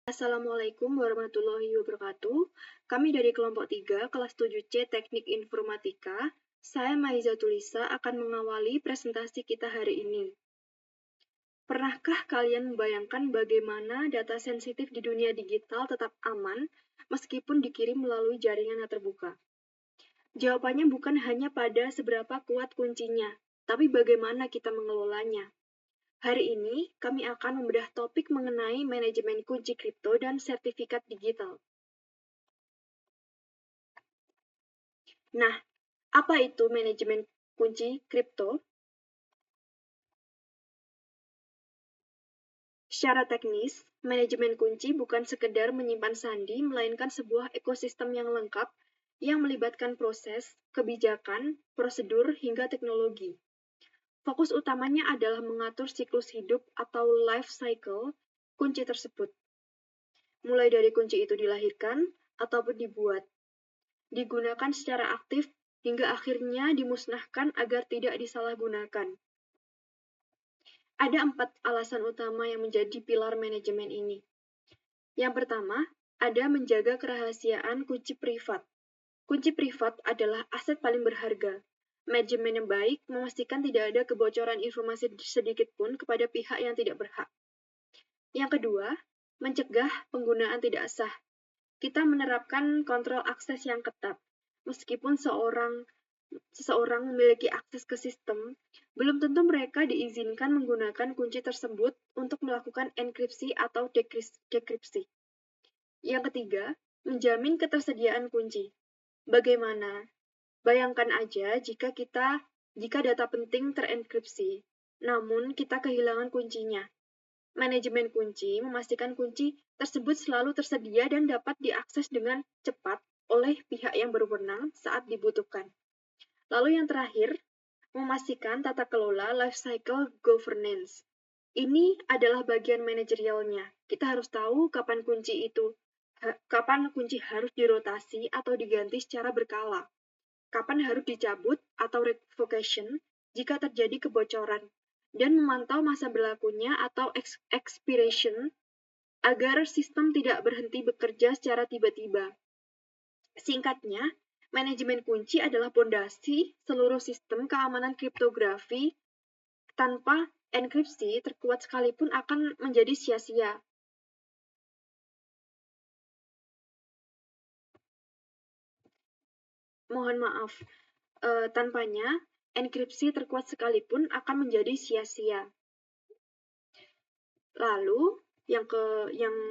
Assalamualaikum warahmatullahi wabarakatuh. Kami dari kelompok 3, kelas 7C Teknik Informatika. Saya Maiza Tulisa akan mengawali presentasi kita hari ini. Pernahkah kalian membayangkan bagaimana data sensitif di dunia digital tetap aman meskipun dikirim melalui jaringan yang terbuka? Jawabannya bukan hanya pada seberapa kuat kuncinya, tapi bagaimana kita mengelolanya. Hari ini, kami akan membedah topik mengenai manajemen kunci kripto dan sertifikat digital. Nah, apa itu manajemen kunci kripto? Secara teknis, manajemen kunci bukan sekedar menyimpan sandi, melainkan sebuah ekosistem yang lengkap yang melibatkan proses, kebijakan, prosedur, hingga teknologi. Fokus utamanya adalah mengatur siklus hidup atau life cycle kunci tersebut. Mulai dari kunci itu dilahirkan ataupun dibuat, digunakan secara aktif hingga akhirnya dimusnahkan agar tidak disalahgunakan. Ada 4 alasan utama yang menjadi pilar manajemen ini. Yang pertama, ada menjaga kerahasiaan kunci privat. Kunci privat adalah aset paling berharga. Manajemen yang baik memastikan tidak ada kebocoran informasi sedikit pun kepada pihak yang tidak berhak. Yang kedua, mencegah penggunaan tidak sah. Kita menerapkan kontrol akses yang ketat. Meskipun seseorang memiliki akses ke sistem, belum tentu mereka diizinkan menggunakan kunci tersebut untuk melakukan enkripsi atau dekripsi. Yang ketiga, menjamin ketersediaan kunci. Bagaimana? Bayangkan aja jika data penting terenkripsi, namun kita kehilangan kuncinya. Manajemen kunci memastikan kunci tersebut selalu tersedia dan dapat diakses dengan cepat oleh pihak yang berwenang saat dibutuhkan. Lalu yang terakhir, memastikan tata kelola life cycle governance. Ini adalah bagian manajerialnya. Kita harus tahu kapan kunci harus dirotasi atau diganti secara berkala. Kapan harus dicabut atau revocation jika terjadi kebocoran, dan memantau masa berlakunya atau expiration agar sistem tidak berhenti bekerja secara tiba-tiba. Singkatnya, manajemen kunci adalah pondasi seluruh sistem keamanan kriptografi. Tanpa enkripsi terkuat sekalipun akan menjadi sia-sia. Mohon maaf, tanpanya enkripsi terkuat sekalipun akan menjadi sia-sia. Lalu yang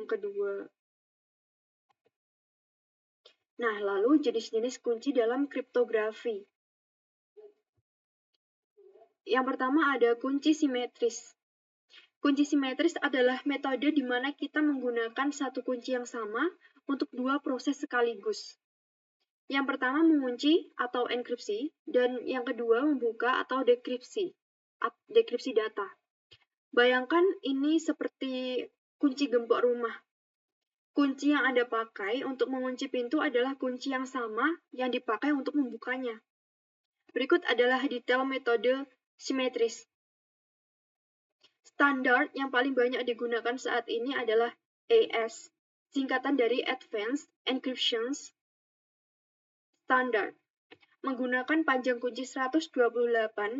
kedua. Nah, lalu jenis-jenis kunci dalam kriptografi. Yang pertama ada kunci simetris. Kunci simetris adalah metode di mana kita menggunakan satu kunci yang sama untuk dua proses sekaligus. Yang pertama mengunci atau enkripsi, dan yang kedua membuka atau dekripsi data. Bayangkan ini seperti kunci gembok rumah. Kunci yang Anda pakai untuk mengunci pintu adalah kunci yang sama yang dipakai untuk membukanya. Berikut adalah detail metode simetris. Standar yang paling banyak digunakan saat ini adalah AES, singkatan dari Advanced Encryption Standard, menggunakan panjang kunci 128,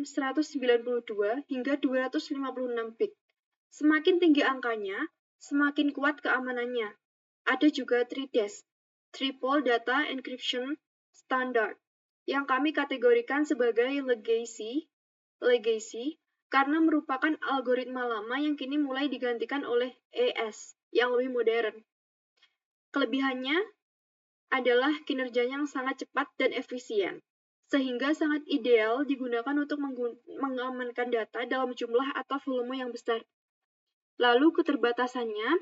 192, hingga 256 bit. Semakin tinggi angkanya, semakin kuat keamanannya. Ada juga 3DES, Triple Data Encryption Standard, yang kami kategorikan sebagai legacy karena merupakan algoritma lama yang kini mulai digantikan oleh AES yang lebih modern. Kelebihannya adalah kinerjanya yang sangat cepat dan efisien, sehingga sangat ideal digunakan untuk mengamankan data dalam jumlah atau volume yang besar. Lalu keterbatasannya,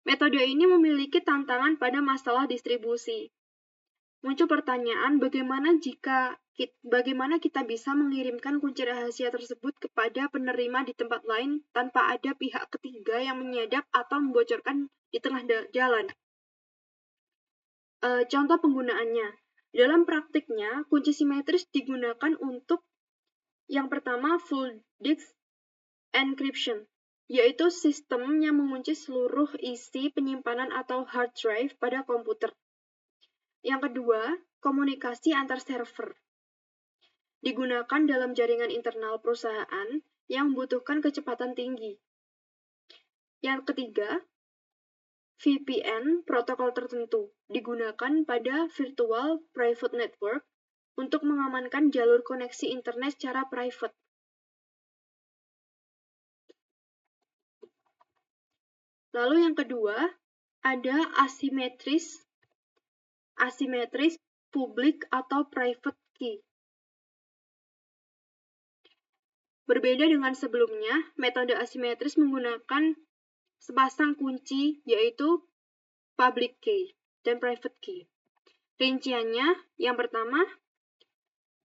metode ini memiliki tantangan pada masalah distribusi. Muncul pertanyaan, bagaimana kita bisa mengirimkan kunci rahasia tersebut kepada penerima di tempat lain tanpa ada pihak ketiga yang menyadap atau membocorkan di tengah jalan. Contoh penggunaannya. Dalam praktiknya, kunci simetris digunakan untuk yang pertama full disk encryption, yaitu sistem yang mengunci seluruh isi penyimpanan atau hard drive pada komputer. Yang kedua, komunikasi antar server. Digunakan dalam jaringan internal perusahaan yang membutuhkan kecepatan tinggi. Yang ketiga, VPN protokol tertentu digunakan pada virtual private network untuk mengamankan jalur koneksi internet secara private. Lalu yang kedua, ada asimetris public atau private key. Berbeda dengan sebelumnya, metode asimetris menggunakan sepasang kunci, yaitu public key dan private key. Rinciannya, yang pertama,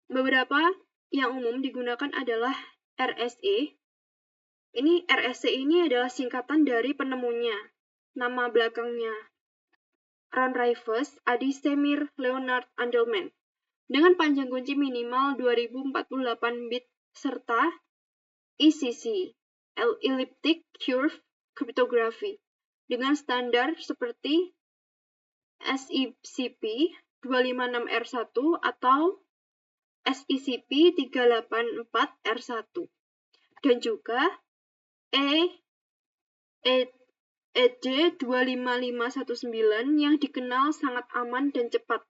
beberapa yang umum digunakan adalah RSA. RSA ini adalah singkatan dari penemunya. Nama belakangnya Ron Rivers Adi Semir Leonard Andelman dengan panjang kunci minimal 2048 bit serta ECC Elliptic Curve Cryptography dengan standar seperti SECP 256R1 atau SECP 384R1 dan juga ED 25519 yang dikenal sangat aman dan cepat.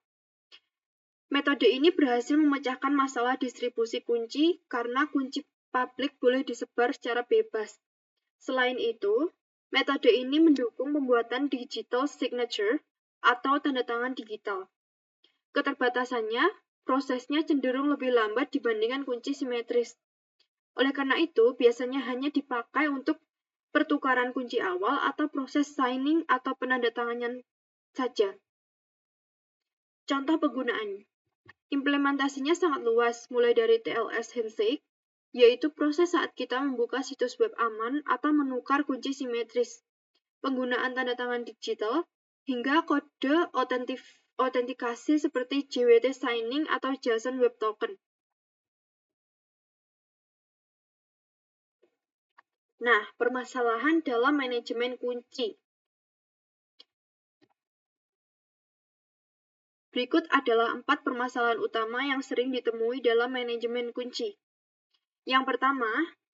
Metode ini berhasil memecahkan masalah distribusi kunci karena kunci publik boleh disebar secara bebas. Selain itu, metode ini mendukung pembuatan digital signature atau tanda tangan digital. Keterbatasannya, prosesnya cenderung lebih lambat dibandingkan kunci simetris. Oleh karena itu, biasanya hanya dipakai untuk pertukaran kunci awal atau proses signing atau penandatanganan saja. Contoh penggunaan. Implementasinya sangat luas, mulai dari TLS handshake, yaitu proses saat kita membuka situs web aman atau menukar kunci simetris, penggunaan tanda tangan digital, hingga kode autentikasi seperti JWT signing atau JSON web token. Nah, permasalahan dalam manajemen kunci. Berikut adalah 4 permasalahan utama yang sering ditemui dalam manajemen kunci. Yang pertama,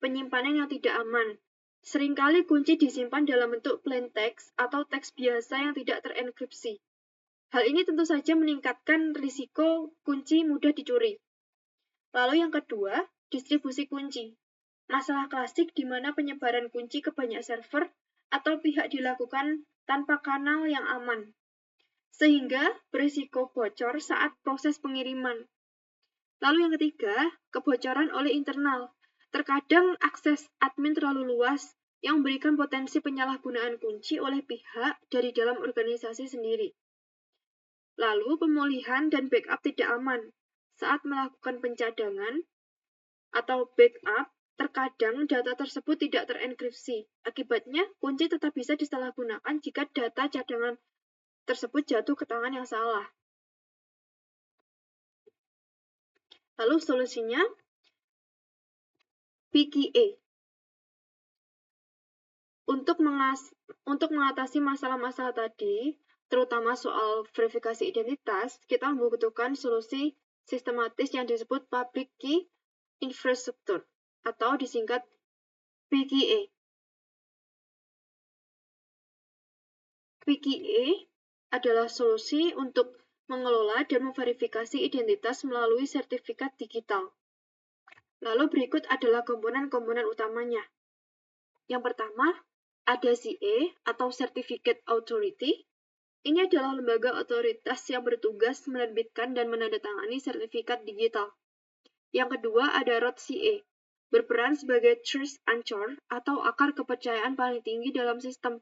penyimpanan yang tidak aman. Seringkali kunci disimpan dalam bentuk plain text atau teks biasa yang tidak terenkripsi. Hal ini tentu saja meningkatkan risiko kunci mudah dicuri. Lalu yang kedua, distribusi kunci. Masalah klasik di mana penyebaran kunci ke banyak server atau pihak dilakukan tanpa kanal yang aman, sehingga berisiko bocor saat proses pengiriman. Lalu yang ketiga, kebocoran oleh internal. Terkadang akses admin terlalu luas yang memberikan potensi penyalahgunaan kunci oleh pihak dari dalam organisasi sendiri. Lalu pemulihan dan backup tidak aman. Saat melakukan pencadangan atau backup, terkadang data tersebut tidak terenkripsi. Akibatnya, kunci tetap bisa disalahgunakan jika data cadangan tersebut jatuh ke tangan yang salah. Lalu solusinya, PKA. Untuk mengatasi masalah-masalah tadi, terutama soal verifikasi identitas, kita membutuhkan solusi sistematis yang disebut Public Key Infrastructure, atau disingkat PKA. PKA adalah solusi untuk mengelola dan memverifikasi identitas melalui sertifikat digital. Lalu berikut adalah komponen-komponen utamanya. Yang pertama, ada CA atau Certificate Authority. Ini adalah lembaga otoritas yang bertugas menerbitkan dan menandatangani sertifikat digital. Yang kedua, ada Root CA, berperan sebagai Trust Anchor atau akar kepercayaan paling tinggi dalam sistem.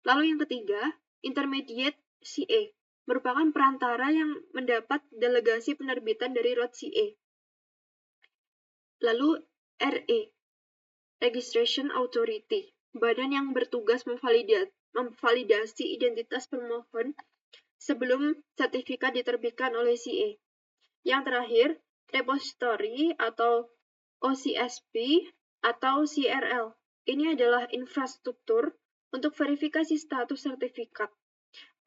Lalu yang ketiga, Intermediate CA, merupakan perantara yang mendapat delegasi penerbitan dari Root CA. Lalu RA, Registration Authority, badan yang bertugas memvalidasi identitas pemohon sebelum sertifikat diterbitkan oleh CA. Yang terakhir, Repository atau OCSP atau CRL, Ini adalah infrastruktur untuk verifikasi status sertifikat.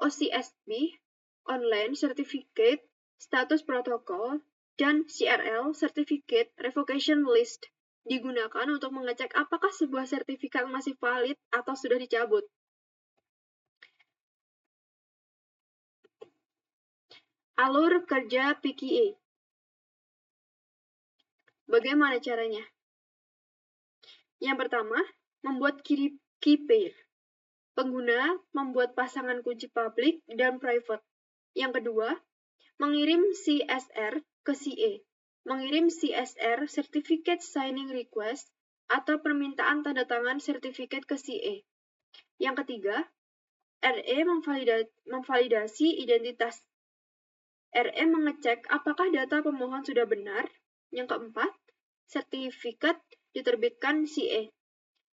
OCSP, Online Certificate Status Protocol, dan CRL, Certificate Revocation List, digunakan untuk mengecek apakah sebuah sertifikat masih valid atau sudah dicabut. Alur kerja PKI. Bagaimana caranya? Yang pertama, membuat key pair. Pengguna membuat pasangan kunci publik dan private. Yang kedua, mengirim CSR ke CA. Mengirim CSR Certificate Signing Request atau permintaan tanda tangan sertifikat ke CA. Yang ketiga, RE memvalidasi identitas. RE mengecek apakah data pemohon sudah benar. Yang keempat, sertifikat diterbitkan CA.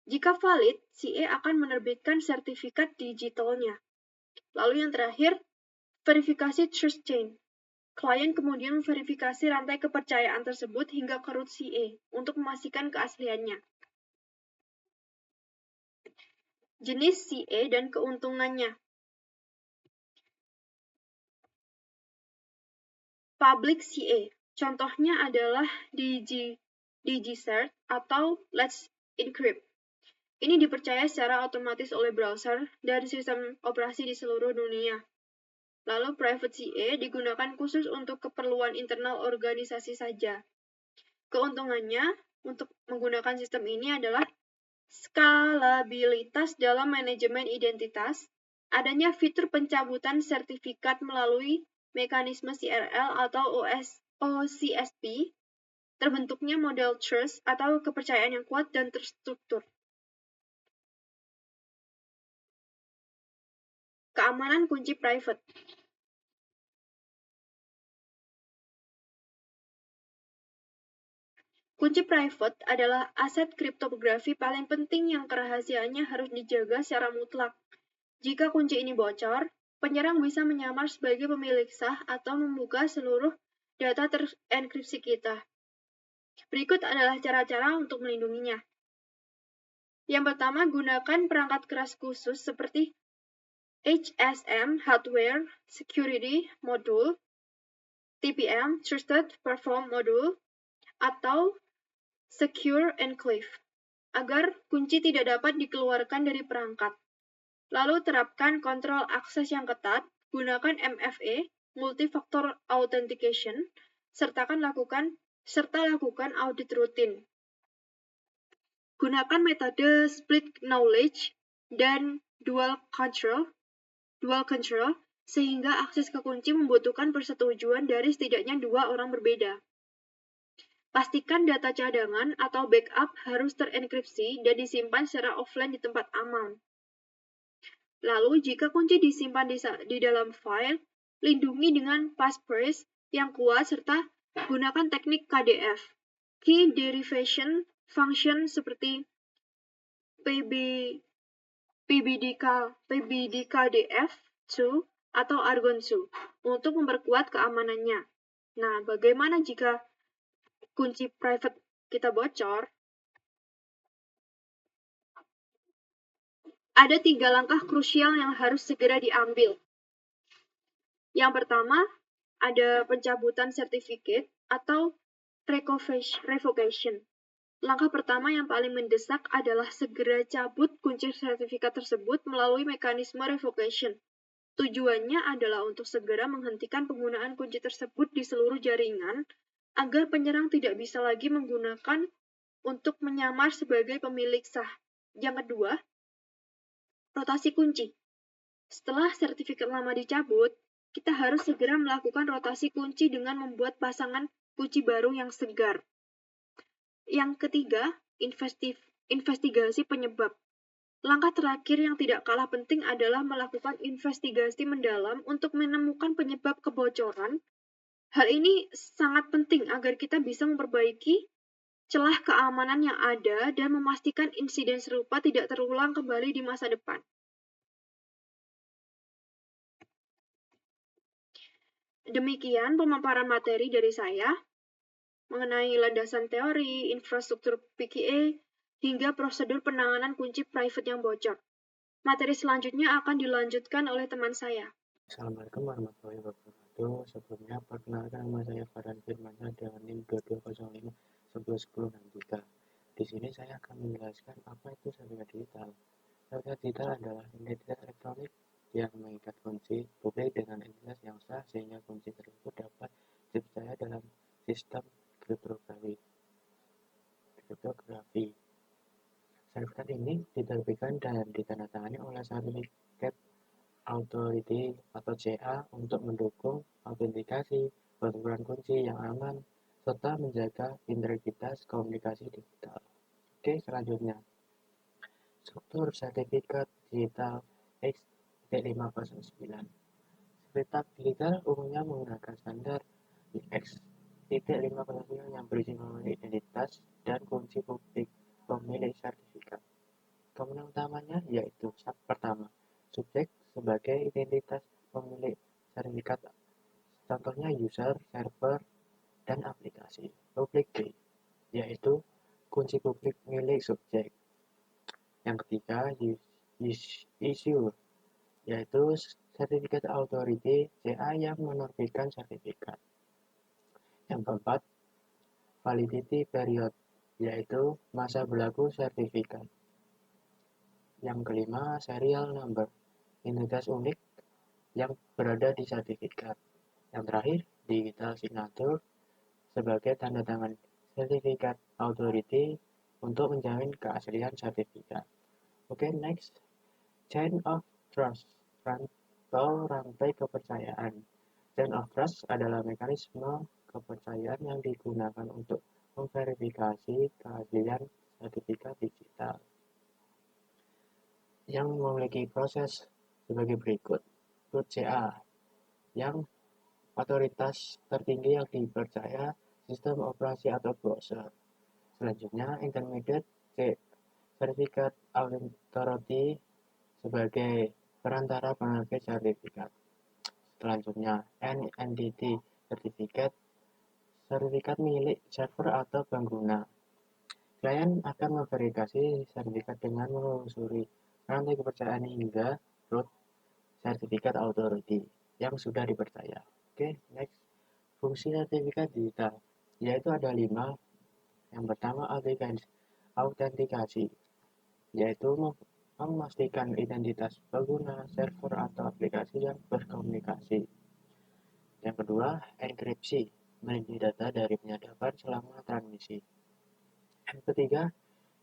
Jika valid, CA akan menerbitkan sertifikat digitalnya. Lalu yang terakhir, verifikasi trust chain. Klien kemudian memverifikasi rantai kepercayaan tersebut hingga ke root CA untuk memastikan keasliannya. Jenis CA dan keuntungannya. Public CA, contohnya adalah DigiCert atau Let's Encrypt. Ini dipercaya secara otomatis oleh browser dan sistem operasi di seluruh dunia. Lalu Private CA digunakan khusus untuk keperluan internal organisasi saja. Keuntungannya untuk menggunakan sistem ini adalah skalabilitas dalam manajemen identitas, adanya fitur pencabutan sertifikat melalui mekanisme CRL atau OCSP, terbentuknya model trust atau kepercayaan yang kuat dan terstruktur. Keamanan kunci private. Kunci private adalah aset kriptografi paling penting yang kerahasiaannya harus dijaga secara mutlak. Jika kunci ini bocor, penyerang bisa menyamar sebagai pemilik sah atau membuka seluruh data terenkripsi kita. Berikut adalah cara-cara untuk melindunginya. Yang pertama, gunakan perangkat keras khusus seperti HSM Hardware Security Module, TPM Trusted Platform Module, atau Secure Enclave, agar kunci tidak dapat dikeluarkan dari perangkat. Lalu terapkan kontrol akses yang ketat, gunakan MFA, Multi-Factor Authentication, serta lakukan audit rutin. Gunakan metode split knowledge dan dual control, sehingga akses ke kunci membutuhkan persetujuan dari setidaknya 2 orang berbeda. Pastikan data cadangan atau backup harus terenkripsi dan disimpan secara offline di tempat aman. Lalu, jika kunci disimpan di dalam file, lindungi dengan passphrase yang kuat serta gunakan teknik KDF, Key Derivation Function seperti PBDKDF2 atau Argon2 untuk memperkuat keamanannya. Nah, bagaimana jika kunci private kita bocor? Ada 3 langkah krusial yang harus segera diambil. Yang pertama, ada pencabutan sertifikat atau revocation. Langkah pertama yang paling mendesak adalah segera cabut kunci sertifikat tersebut melalui mekanisme revocation. Tujuannya adalah untuk segera menghentikan penggunaan kunci tersebut di seluruh jaringan agar penyerang tidak bisa lagi menggunakan untuk menyamar sebagai pemilik sah. Yang kedua, rotasi kunci. Setelah sertifikat lama dicabut, kita harus segera melakukan rotasi kunci dengan membuat pasangan kunci baru yang segar. Yang ketiga, investigasi penyebab. Langkah terakhir yang tidak kalah penting adalah melakukan investigasi mendalam untuk menemukan penyebab kebocoran. Hal ini sangat penting agar kita bisa memperbaiki celah keamanan yang ada dan memastikan insiden serupa tidak terulang kembali di masa depan. Demikian pemaparan materi dari saya mengenai landasan teori infrastruktur PKI hingga prosedur penanganan kunci private yang bocor. Materi selanjutnya akan dilanjutkan oleh teman saya. Assalamualaikum warahmatullahi wabarakatuh. Sebelumnya, perkenalkan nama saya Farhan Firmansyah dengan NIM 2205 111063. Di sini saya akan menjelaskan apa itu sertifikat digital. Sertifikat digital adalah identitas elektronik yang mengikat kunci publik dengan identitas yang sah sehingga kunci tersebut dapat dipercaya dalam sistem kriptografi. Sertifikat ini diterbitkan dan ditandatangani oleh Certificate Authority atau CA untuk mendukung autentikasi pengaturan kunci yang aman serta menjaga integritas komunikasi digital. Oke, selanjutnya. Struktur sertifikat digital X.509. Sertifikat digital umumnya menggunakan standar X.509 yang berisi mengenai identitas dan kunci publik pemilik sertifikat. Komponen utamanya yaitu pertama, subjek sebagai identitas pemilik sertifikat, contohnya user, server, dan aplikasi. Public key, yaitu kunci publik milik subjek. Yang ketiga, issue, yaitu sertifikat authority CA yang menerbitkan sertifikat. Yang keempat, validity period, yaitu masa berlaku sertifikat. Yang kelima, serial number, identitas unik yang berada di sertifikat. Yang terakhir, digital signature sebagai tanda tangan sertifikat authority untuk menjamin keaslian sertifikat. Oke, next. Chain of trust atau rantai kepercayaan. Chain of trust adalah mekanisme kepercayaan yang digunakan untuk memverifikasi keaslian sertifikat digital yang memiliki proses sebagai berikut. CA yang otoritas tertinggi yang dipercaya sistem operasi atau browser. Selanjutnya, intermediate C, Certificate Authority sebagai perantara penerbit sertifikat. Selanjutnya, NNDT Certificate, sertifikat milik server atau pengguna. Klien akan memverifikasi sertifikat dengan menelusuri rantai kepercayaan hingga root sertifikat authority yang sudah dipercaya. Oke, next. Fungsi sertifikat digital, yaitu ada 5. Yang pertama, autentikasi, yaitu memastikan identitas pengguna, server, atau aplikasi yang berkomunikasi. Yang kedua, enkripsi, melindungi data dari penyadapan selama transmisi. Yang ketiga,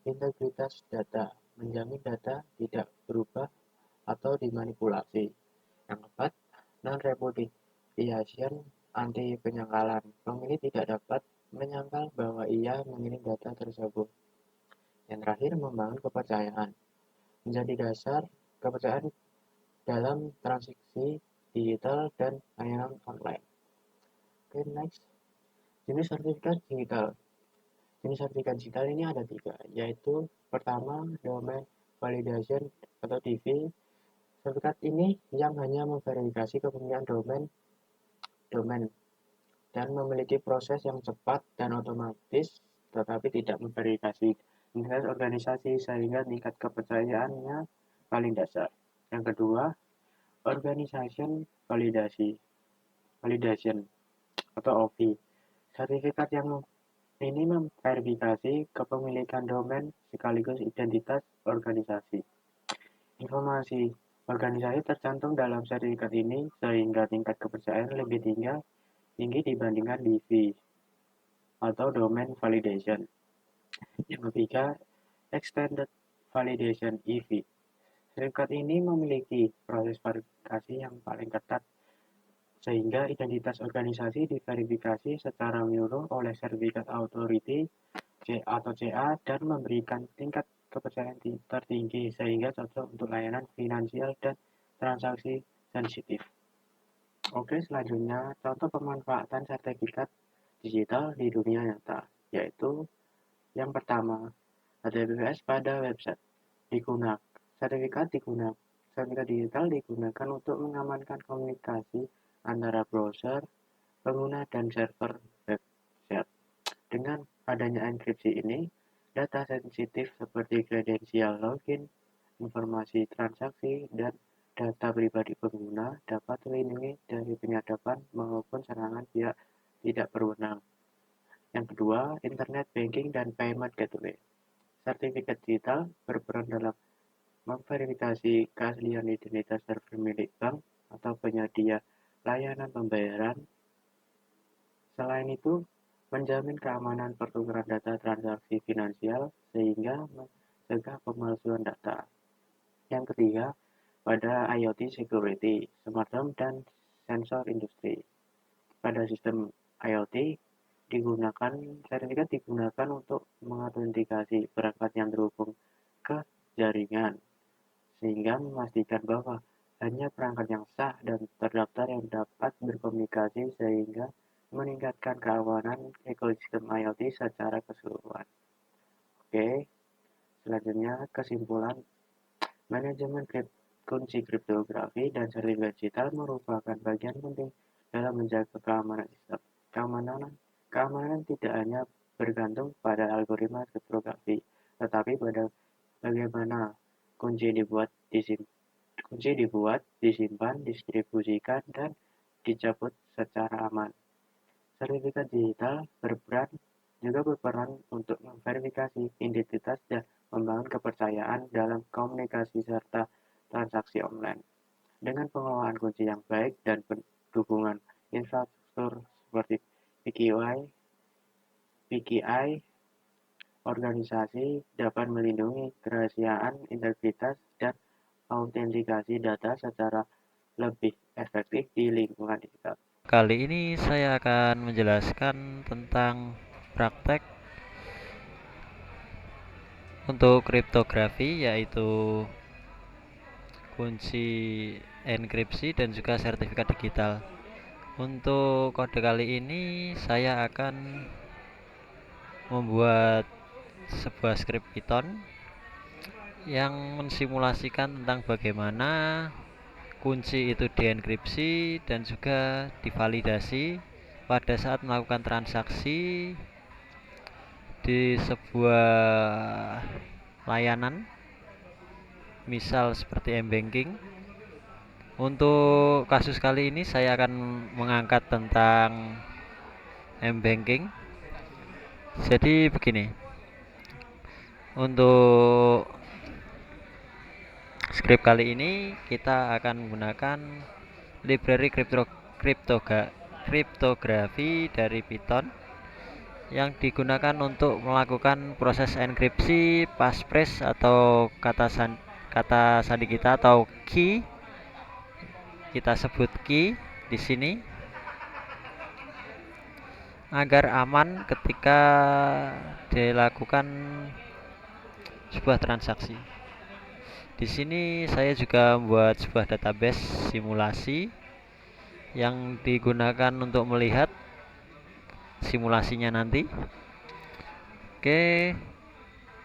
integritas data, menjamin data tidak berubah atau dimanipulasi. Yang keempat, non-repudiation, anti penyangkalan. Pemilih tidak dapat menyangkal bahwa ia mengirim data tersebut. Yang terakhir, membangun kepercayaan, menjadi dasar kepercayaan dalam transaksi digital dan layanan online. Oke, next. Jenis sertifikat digital. Jenis sertifikat digital ini ada 3, yaitu pertama, Domain Validation atau DV. Sertifikat ini yang hanya memverifikasi kepemilikan domain dan memiliki proses yang cepat dan otomatis, tetapi tidak memverifikasi identitas organisasi sehingga tingkat kepercayaannya paling dasar. Yang kedua, Organization Validation atau OV. Sertifikat yang ini memverifikasi kepemilikan domain sekaligus identitas organisasi. Informasi organisasi tercantum dalam sertifikat ini sehingga tingkat kepercayaan lebih tinggi dibandingkan DV atau Domain Validation. Yang ketiga, Extended Validation EV. Sertifikat ini memiliki proses verifikasi yang paling ketat sehingga identitas organisasi diverifikasi secara menyeluruh oleh Certificate Authority atau CA dan memberikan tingkat kepercayaan tertinggi sehingga cocok untuk layanan finansial dan transaksi sensitif. Oke, selanjutnya contoh pemanfaatan sertifikat digital di dunia nyata, yaitu yang pertama, HTTPS pada website sertifikat digital digunakan untuk mengamankan komunikasi antara browser, pengguna, dan server website. Dengan adanya enkripsi ini, Data sensitif seperti kredensial login, informasi transaksi, dan data pribadi pengguna dapat terlindungi dari penyadapan maupun serangan pihak tidak berwenang. Yang kedua, Internet Banking dan Payment Gateway. Sertifikat digital berperan dalam memverifikasi keaslian identitas server milik bank atau penyedia layanan pembayaran. Selain itu, menjamin keamanan pertukaran data transaksi finansial sehingga mencegah pemalsuan data. Yang ketiga, pada IoT Security, Smart Home dan Sensor Industri. Pada sistem IoT, sertifikat digunakan untuk mengautentikasi perangkat yang terhubung ke jaringan, sehingga memastikan bahwa hanya perangkat yang sah dan terdaftar yang dapat berkomunikasi sehingga meningkatkan keamanan ekosistem IoT secara keseluruhan. Oke, selanjutnya kesimpulan, manajemen kunci kriptografi dan sertifikat digital merupakan bagian penting dalam menjaga keamanan sistem. Keamanan tidak hanya bergantung pada algoritma kriptografi, tetapi pada bagaimana kunci dibuat, disimpan, distribusikan, dan dicabut secara aman. Sertifikat digital juga berperan untuk memverifikasi identitas dan membangun kepercayaan dalam komunikasi serta transaksi online. Dengan pengelolaan kunci yang baik dan dukungan infrastruktur seperti PKI, organisasi dapat melindungi kerahasiaan, integritas, dan autentikasi data secara lebih efektif di lingkungan digital. Kali ini saya akan menjelaskan tentang praktek untuk kriptografi, yaitu kunci enkripsi dan juga sertifikat digital. Untuk kode kali ini saya akan membuat sebuah script Python yang mensimulasikan tentang bagaimana kunci itu dienkripsi dan juga divalidasi pada saat melakukan transaksi di sebuah layanan, misal seperti m-banking. Untuk kasus kali ini saya akan mengangkat tentang m-banking. Jadi begini, untuk script kali ini kita akan menggunakan library kriptografi dari Python yang digunakan untuk melakukan proses enkripsi passphrase atau kata sandi kita atau key. Kita sebut key di sini agar aman ketika dilakukan sebuah transaksi. Di sini saya juga membuat sebuah database simulasi yang digunakan untuk melihat simulasinya nanti. Oke,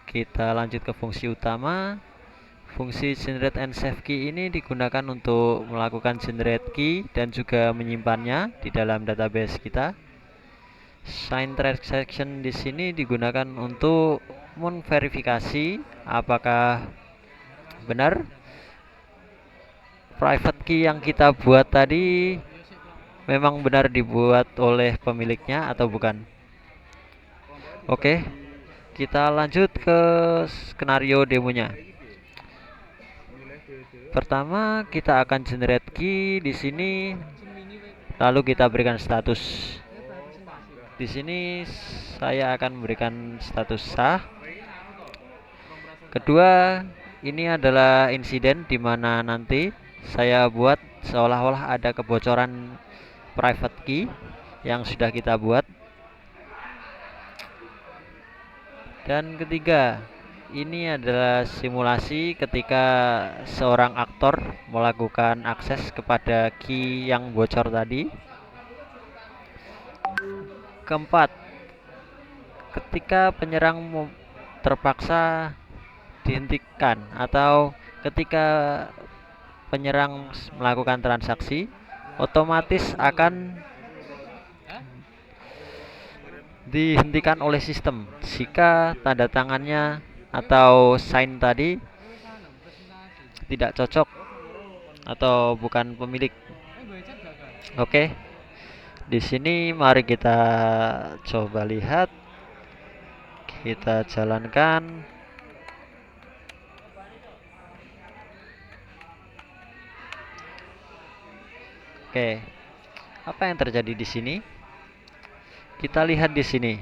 kita lanjut ke fungsi utama. Fungsi generate and save key ini digunakan untuk melakukan generate key dan juga menyimpannya di dalam database kita. Sign transaction di sini digunakan untuk memverifikasi apakah benar private key yang kita buat tadi memang benar dibuat oleh pemiliknya atau bukan. Oke, kita lanjut ke skenario demonya. Pertama, kita akan generate key di sini, lalu kita berikan status. Di sini saya akan memberikan status sah. Kedua, ini adalah insiden di mana nanti saya buat seolah-olah ada kebocoran private key yang sudah kita buat. Dan ketiga, ini adalah simulasi ketika seorang aktor melakukan akses kepada key yang bocor tadi. Keempat, ketika penyerang terpaksa dihentikan atau ketika penyerang melakukan transaksi, otomatis akan dihentikan oleh sistem jika tanda tangannya atau sign tadi tidak cocok atau bukan pemilik. Oke, di sini mari kita coba lihat, kita jalankan. Oke, apa yang terjadi di sini? Kita lihat di sini.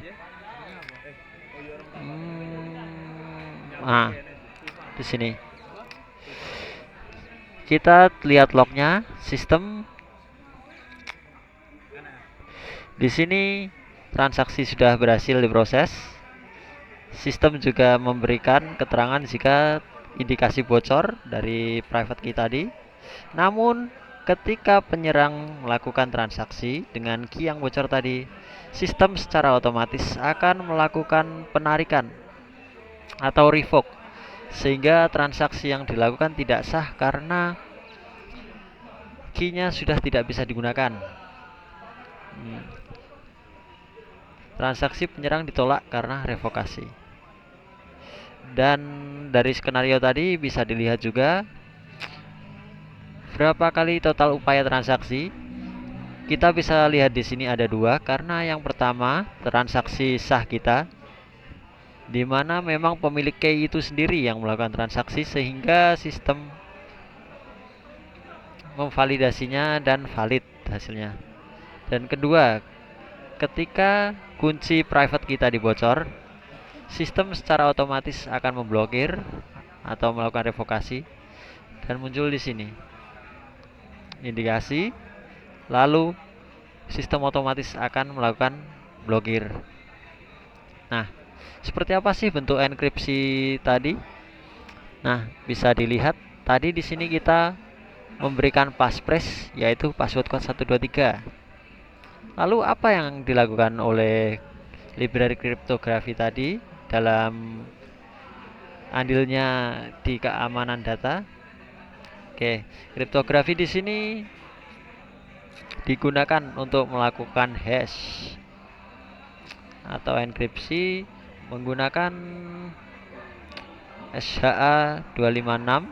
Nah, di sini kita lihat lognya sistem. Di sini transaksi sudah berhasil diproses. Sistem juga memberikan keterangan jika indikasi bocor dari private key tadi. Namun ketika penyerang melakukan transaksi dengan key yang bocor tadi, sistem secara otomatis akan melakukan penarikan atau revoke, sehingga transaksi yang dilakukan tidak sah karena key-nya sudah tidak bisa digunakan. Transaksi penyerang ditolak karena revokasi. Dan dari skenario tadi bisa dilihat juga berapa kali total upaya transaksi. Kita bisa lihat di sini ada 2, karena yang pertama transaksi sah kita, di mana memang pemilik key itu sendiri yang melakukan transaksi sehingga sistem memvalidasinya dan valid hasilnya. Dan kedua, ketika kunci private kita dibocor, sistem secara otomatis akan memblokir atau melakukan revokasi, dan muncul di sini indikasi, lalu sistem otomatis akan melakukan blokir. Nah, seperti apa sih bentuk enkripsi tadi? Nah, bisa dilihat tadi di sini kita memberikan passphrase yaitu password code 123. Lalu apa yang dilakukan oleh library kriptografi tadi dalam andilnya di keamanan data? Oke, kriptografi di sini digunakan untuk melakukan hash atau enkripsi menggunakan SHA-256.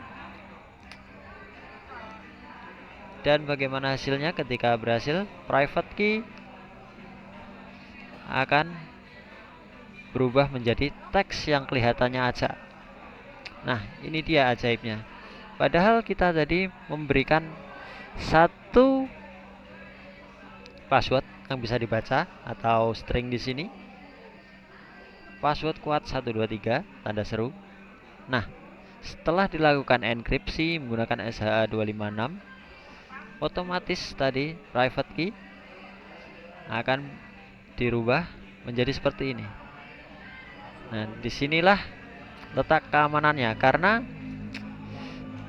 Dan bagaimana hasilnya ketika berhasil? Private key akan berubah menjadi teks yang kelihatannya acak. Nah, ini dia ajaibnya. Padahal kita tadi memberikan satu password yang bisa dibaca atau string di sini. Password kuat 123 tanda seru. Nah, setelah dilakukan enkripsi menggunakan SHA-256, otomatis tadi private key akan dirubah menjadi seperti ini. Nah, disinilah letak keamanannya, karena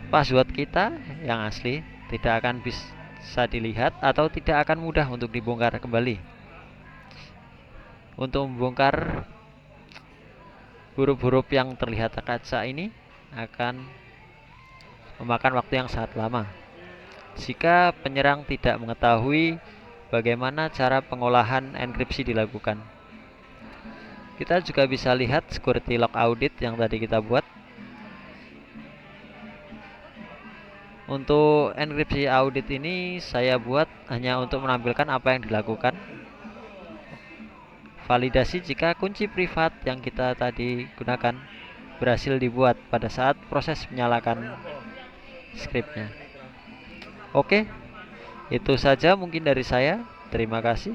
password kita yang asli tidak akan bisa dilihat atau tidak akan mudah untuk dibongkar kembali. Untuk membongkar huruf-huruf yang terlihat acak ini akan memakan waktu yang sangat lama jika penyerang tidak mengetahui bagaimana cara pengolahan enkripsi dilakukan. Kita juga bisa lihat security log audit yang tadi kita buat. Untuk enkripsi audit ini saya buat hanya untuk menampilkan apa yang dilakukan. Validasi jika kunci privat yang kita tadi gunakan berhasil dibuat pada saat proses menyalakan scriptnya. Oke, itu saja mungkin dari saya. Terima kasih.